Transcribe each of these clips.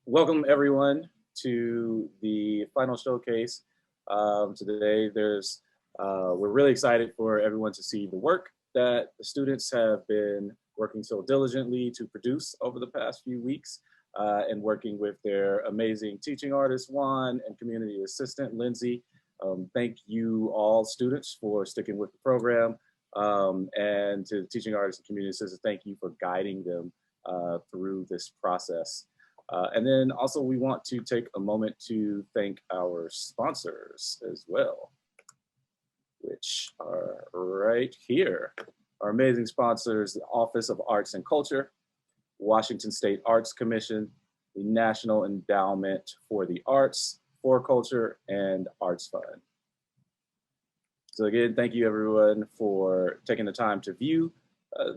Welcome everyone to the final showcase. Today, we're really excited for everyone to see the work that the students have been working so diligently to produce over the past few weeks, and working with their amazing teaching artist Juan and community assistant Lindsay. Thank you all students for sticking with the program, and to the teaching artists and community assistants, thank you for guiding them through this process. And then also we want to take a moment to thank our sponsors as well, which are right here. Our amazing sponsors, the Office of Arts and Culture, Washington State Arts Commission, the National Endowment for the Arts, For Culture, and Arts Fund. So again, thank you everyone for taking the time to view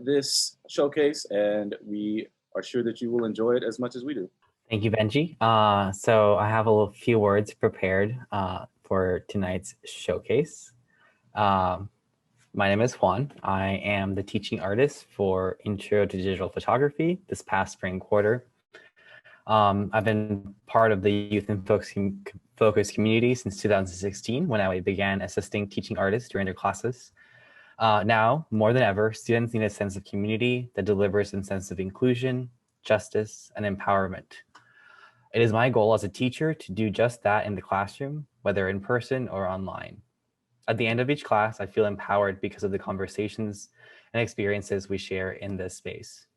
this showcase, and we are sure that you will enjoy it as much as we do. Thank you, Benji. So I have few words prepared for tonight's showcase. My name is Juan. I am the teaching artist for Intro to Digital Photography this past spring quarter. I've been part of the Youth in Focus community since 2016 when I began assisting teaching artists during their classes. Now, more than ever, students need a sense of community that delivers a sense of inclusion, justice, and empowerment. It is my goal as a teacher to do just that in the classroom, whether in person or online. At the end of each class, I feel empowered because of the conversations and experiences we share in this space.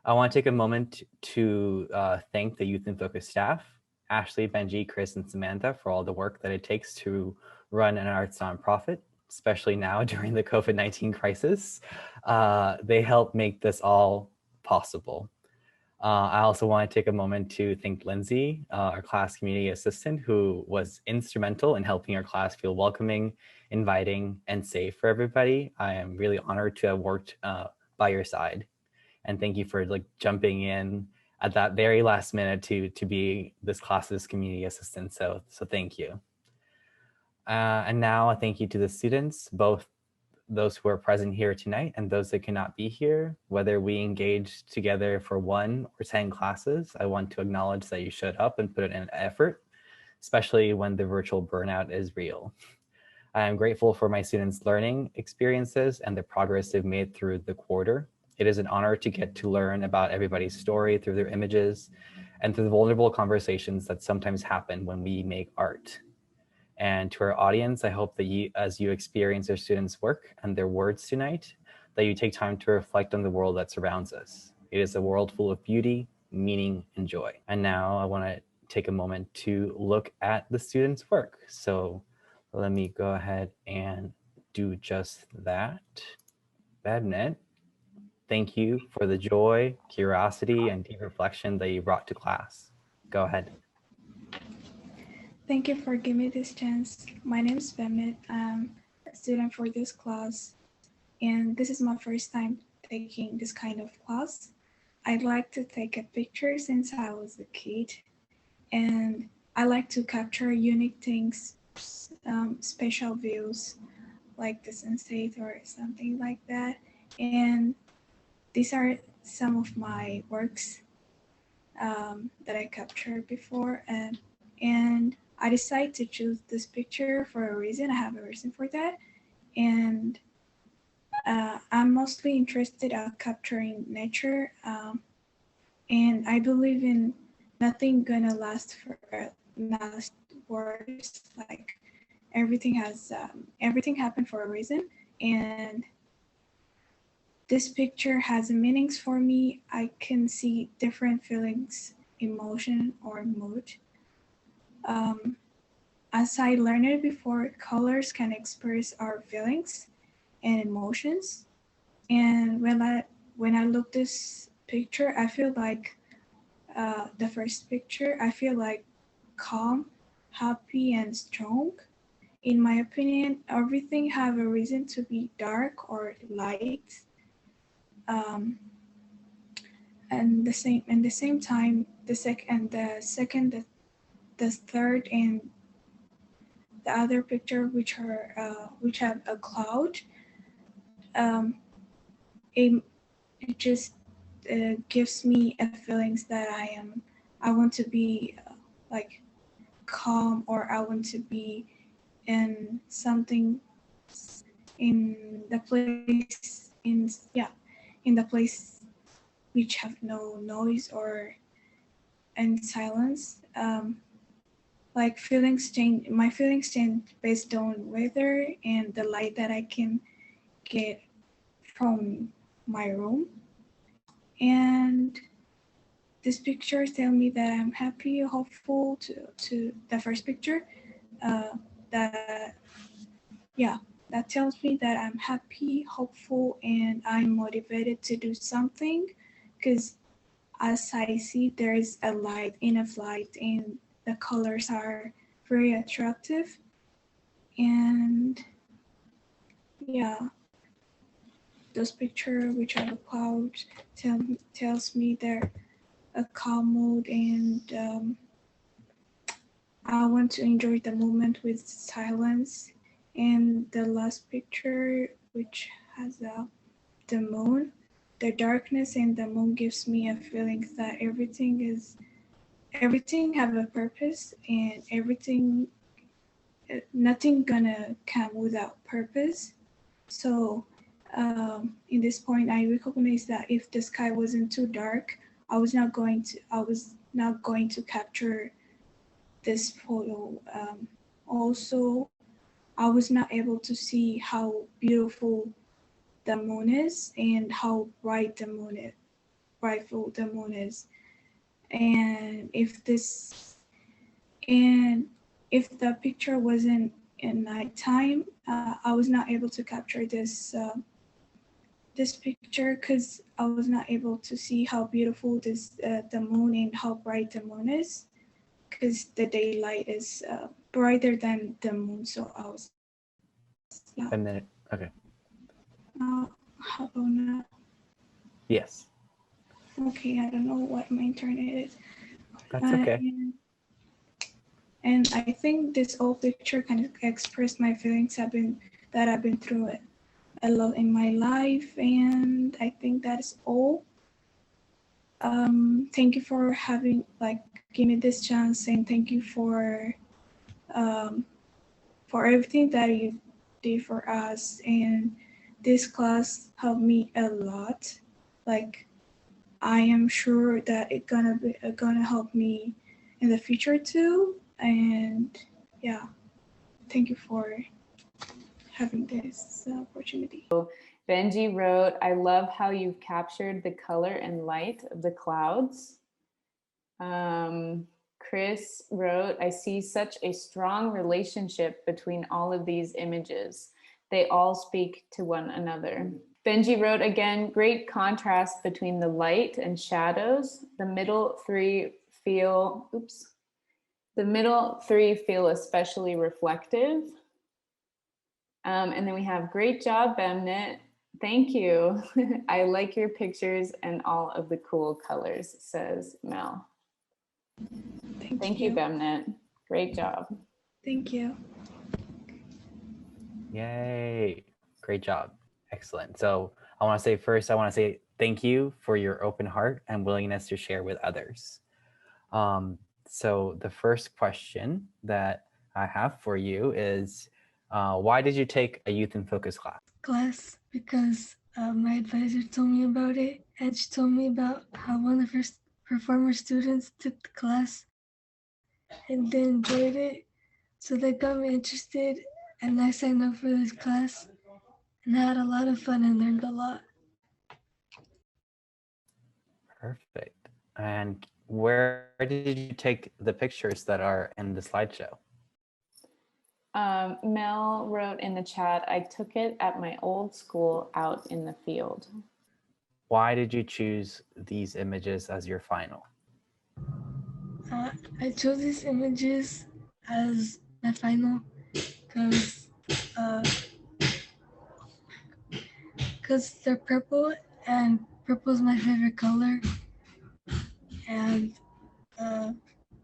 I want to take a moment to thank the Youth in Focus staff, Ashley, Benji, Chris, and Samantha, for all the work that it takes to run an arts nonprofit, especially now during the COVID-19 crisis. They help make this all possible. I also want to take a moment to thank Lindsay, our class community assistant, who was instrumental in helping our class feel welcoming, inviting, and safe for everybody. I am really honored to have worked by your side. And thank you for jumping in at that very last minute to be this class's community assistant. So thank you. And now a thank you to the students, both those who are present here tonight and those that cannot be here. Whether we engage together for 1 or 10 classes, I want to acknowledge that you showed up and put in an effort, especially when the virtual burnout is real. I am grateful for my students' learning experiences and the progress they've made through the quarter. It is an honor to get to learn about everybody's story through their images and through the vulnerable conversations that sometimes happen when we make art. And to our audience, I hope that as you experience your students' work and their words tonight, that you take time to reflect on the world that surrounds us. It is a world full of beauty, meaning, and joy. And now I want to take a moment to look at the students' work. So let me go ahead and do just that. Badnet, thank you for the joy, curiosity, and deep reflection that you brought to class. Go ahead. Thank you for giving me this chance. My name is Femi. I'm a student for this class, and this is my first time taking this kind of class. I'd like to take a picture since I was a kid, and I like to capture unique things, special views, like the sunset or something like that. And these are some of my works that I captured before, and I decided to choose this picture for a reason. I have a reason for that. And I'm mostly interested in capturing nature. And I believe in nothing gonna last words. Like everything happened for a reason. And this picture has meanings for me. I can see different feelings, emotion, or mood. As I learned before, colors can express our feelings and emotions. And when I look this picture, I feel like the first picture, I feel like calm, happy, and strong. In my opinion, everything have a reason to be dark or light. And the same time, the third, and the other picture, which have a cloud, it just gives me a feelings that I am I want to be like calm, or I want to be in something in the place in the place which have no noise or and silence. Like feelings change. My feelings change based on weather and the light that I can get from my room. And this picture tell me that I'm happy, hopeful. To the first picture, that yeah, that tells me that I'm happy, hopeful, and I'm motivated to do something, because as I see, there's a light, enough light, and the colors are very attractive. And yeah, those pictures, which are the clouds, tells me they're a calm mood, and I want to enjoy the moment with silence. And the last picture, which has the moon, the darkness and the moon gives me a feeling that everything have a purpose, and everything, nothing gonna come without purpose. So in this point, I recognize that if the sky wasn't too dark, I was not going to capture this photo. Also, I was not able to see how beautiful the moon is and how brightful the moon is. And if the picture wasn't in nighttime, I was not able to capture this picture, because I was not able to see how beautiful the moon and how bright the moon is, because the daylight is brighter than the moon. So I was A minute. Okay. How about now? Yes. Okay, I don't know what my internet is. That's okay. And I think this old picture kind of expressed my feelings that I've been through it a lot in my life, and I think that is all. Thank you for give me this chance, and thank you for everything that you did for us. And this class helped me a lot. Like, I am sure that it's gonna help me in the future too. And yeah, thank you for having this opportunity. Benjy wrote, I love how you've captured the color and light of the clouds. Chris wrote, I see such a strong relationship between all of these images. They all speak to one another. Benjy wrote again, great contrast between the light and shadows. The middle three feel especially reflective. And then we have, great job, Bemnit. Thank you. I like your pictures and all of the cool colors, says Mel. Thank you, Bemnit. Great job. Thank you. Yay. Great job. Excellent. So I want to say thank you for your open heart and willingness to share with others. So the first question that I have for you is, why did you take a Youth in Focus class? Because my advisor told me about it, and she told me about how one of her performer students took the class and they enjoyed it. So they got me interested, and I signed up for this class and had a lot of fun and learned a lot. Perfect. And where did you take the pictures that are in the slideshow? Mel wrote in the chat, I took it at my old school out in the field. Why did you choose these images as your final? I chose these images as my final because they're purple, and purple is my favorite color. And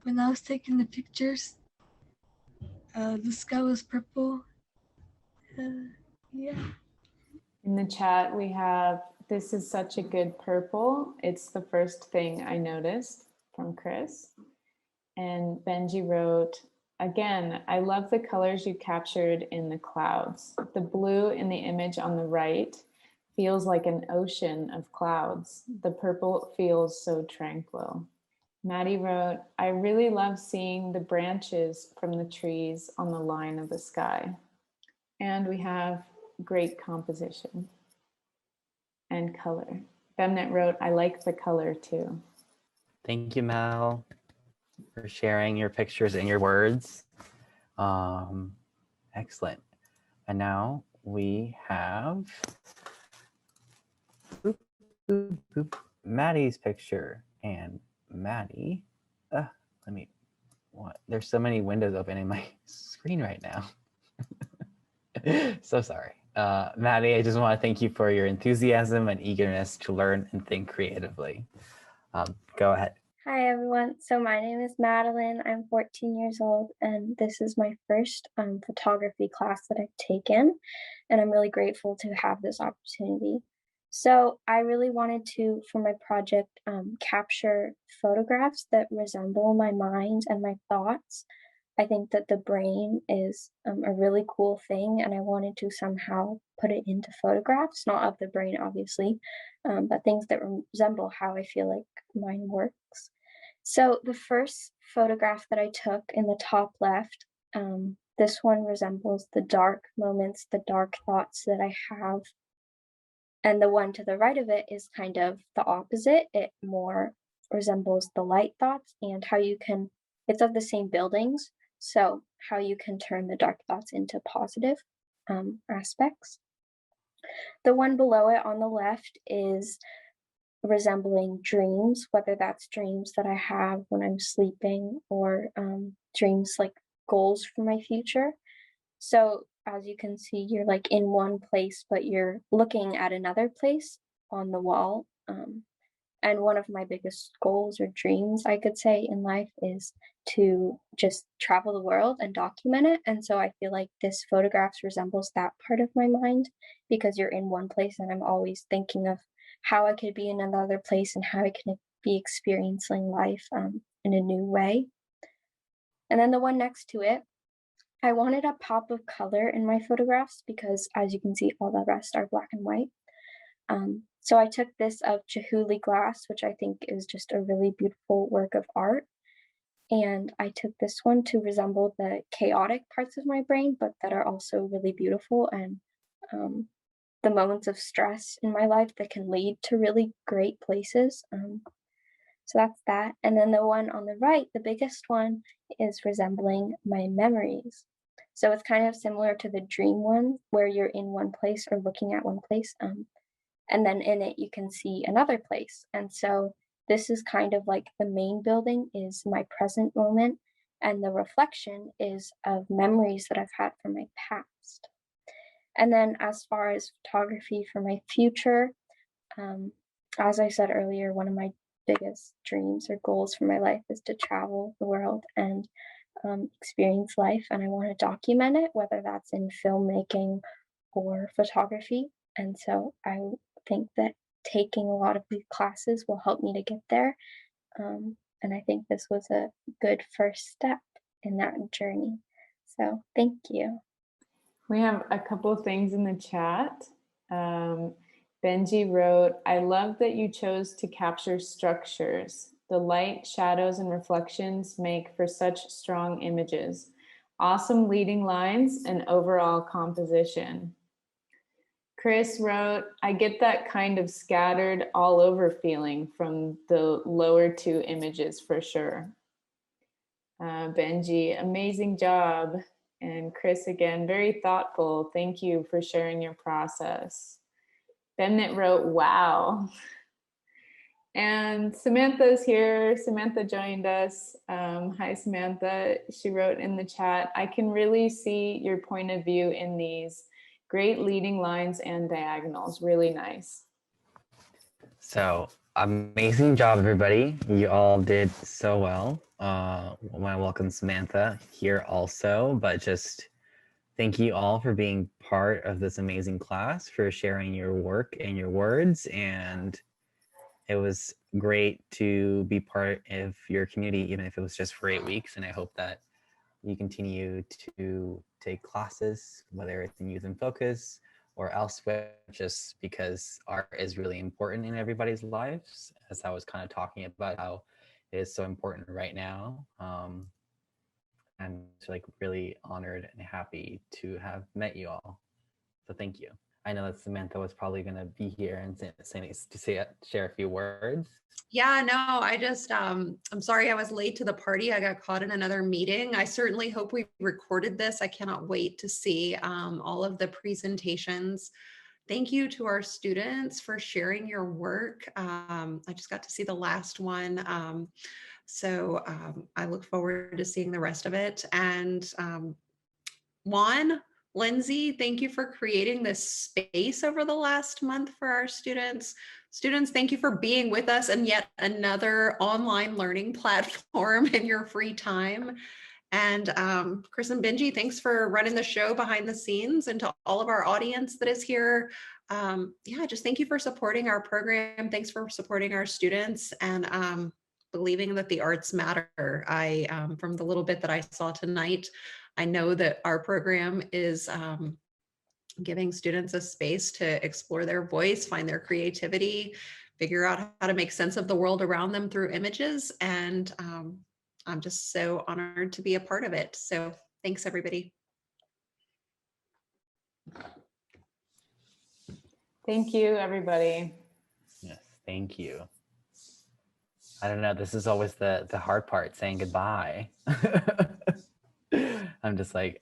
when I was taking the pictures, the sky was purple. Yeah. In the chat, we have, this is such a good purple. It's the first thing I noticed from Chris. And Benjy wrote, again, I love the colors you captured in the clouds. The blue in the image on the right feels like an ocean of clouds. The purple feels so tranquil. Maddie wrote, I really love seeing the branches from the trees on the line of the sky. And we have great composition and color. Femnet wrote, I like the color too. Thank you, Mal, for sharing your pictures and your words. Excellent. And now we have Maddie's picture. And Maddie, there's so many windows open in my screen right now. So sorry. Maddie, I just want to thank you for your enthusiasm and eagerness to learn and think creatively. Go ahead. Hi, everyone. So my name is Madeline. I'm 14 years old, and this is my first photography class that I've taken, and I'm really grateful to have this opportunity. So I really wanted to, for my project, capture photographs that resemble my mind and my thoughts. I think that the brain is a really cool thing, and I wanted to somehow put it into photographs, not of the brain, obviously, but things that resemble how I feel like mine works. So the first photograph that I took in the top left, this one resembles the dark moments, the dark thoughts that I have. And the one to the right of it is kind of the opposite. It more resembles the light thoughts and how you can, it's of the same buildings, so how you can turn the dark thoughts into positive aspects. The one below it on the left is resembling dreams, whether that's dreams that I have when I'm sleeping or dreams like goals for my future. So as you can see, you're like in one place, but you're looking at another place on the wall. And one of my biggest goals or dreams, I could say, in life is to just travel the world and document it. And so I feel like this photograph resembles that part of my mind, because you're in one place and I'm always thinking of how I could be in another place and how I can be experiencing life in a new way. And then the one next to it, I wanted a pop of color in my photographs because, as you can see, all the rest are black and white. So I took this of Chihuly glass, which I think is just a really beautiful work of art. And I took this one to resemble the chaotic parts of my brain, but that are also really beautiful, and the moments of stress in my life that can lead to really great places. So that's that. And then the one on the right, the biggest one, is resembling my memories. So it's kind of similar to the dream one, where you're in one place or looking at one place. And then in it, you can see another place. And so this is kind of like the main building is my present moment, and the reflection is of memories that I've had from my past. And then as far as photography for my future, as I said earlier, one of my biggest dreams or goals for my life is to travel the world and experience life. And I want to document it, whether that's in filmmaking or photography. And so I think that taking a lot of these classes will help me to get there. And I think this was a good first step in that journey. So thank you. We have a couple of things in the chat. Benjy wrote, I love that you chose to capture structures. The light, shadows, and reflections make for such strong images. Awesome leading lines and overall composition. Chris wrote, I get that kind of scattered all over feeling from the lower two images for sure. Benjy, amazing job. And Chris, again, very thoughtful. Thank you for sharing your process. Femnet wrote, wow. And Samantha's here. Samantha joined us. Hi, Samantha. She wrote in the chat, I can really see your point of view in these. Great leading lines and diagonals. Really nice. So amazing job, everybody. You all did so well. I want to welcome Samantha here also, but just thank you all for being part of this amazing class, for sharing your work and your words. And it was great to be part of your community, even if it was just for 8 weeks. And I hope that you continue to take classes, whether it's in Youth in Focus or elsewhere, just because art is really important in everybody's lives, as I was kind of talking about how it is so important right now. I'm like really honored and happy to have met you all. So thank you. I know that Samantha was probably going to be here and share a few words. Yeah, no, I just, I'm sorry I was late to the party. I got caught in another meeting. I certainly hope we recorded this. I cannot wait to see all of the presentations. Thank you to our students for sharing your work. I just got to see the last one. So I look forward to seeing the rest of it. And Juan, Lindsay, thank you for creating this space over the last month for our students. Students, thank you for being with us in yet another online learning platform in your free time. And Chris and Benjy, thanks for running the show behind the scenes, and to all of our audience that is here. Yeah, just thank you for supporting our program. Thanks for supporting our students and believing that the arts matter. From the little bit that I saw tonight, I know that our program is giving students a space to explore their voice, find their creativity, figure out how to make sense of the world around them through images. And I'm just so honored to be a part of it. So thanks, everybody. Thank you, everybody. Yes, thank you. I don't know, this is always the hard part, saying goodbye. I'm just like,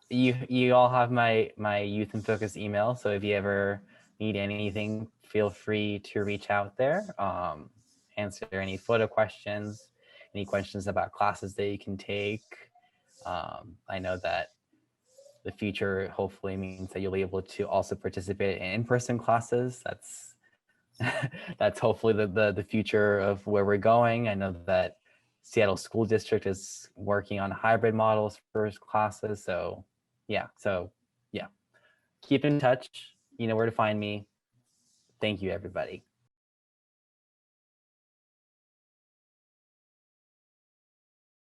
you all have my Youth in Focus email, so if you ever need anything, feel free to reach out there. Answer any photo questions, any questions about classes that you can take. I know that the future hopefully means that you'll be able to also participate in in-person classes. That's hopefully the future of where we're going. I know that Seattle School District is working on hybrid models for classes. So yeah, keep in touch. You know where to find me. Thank you, everybody.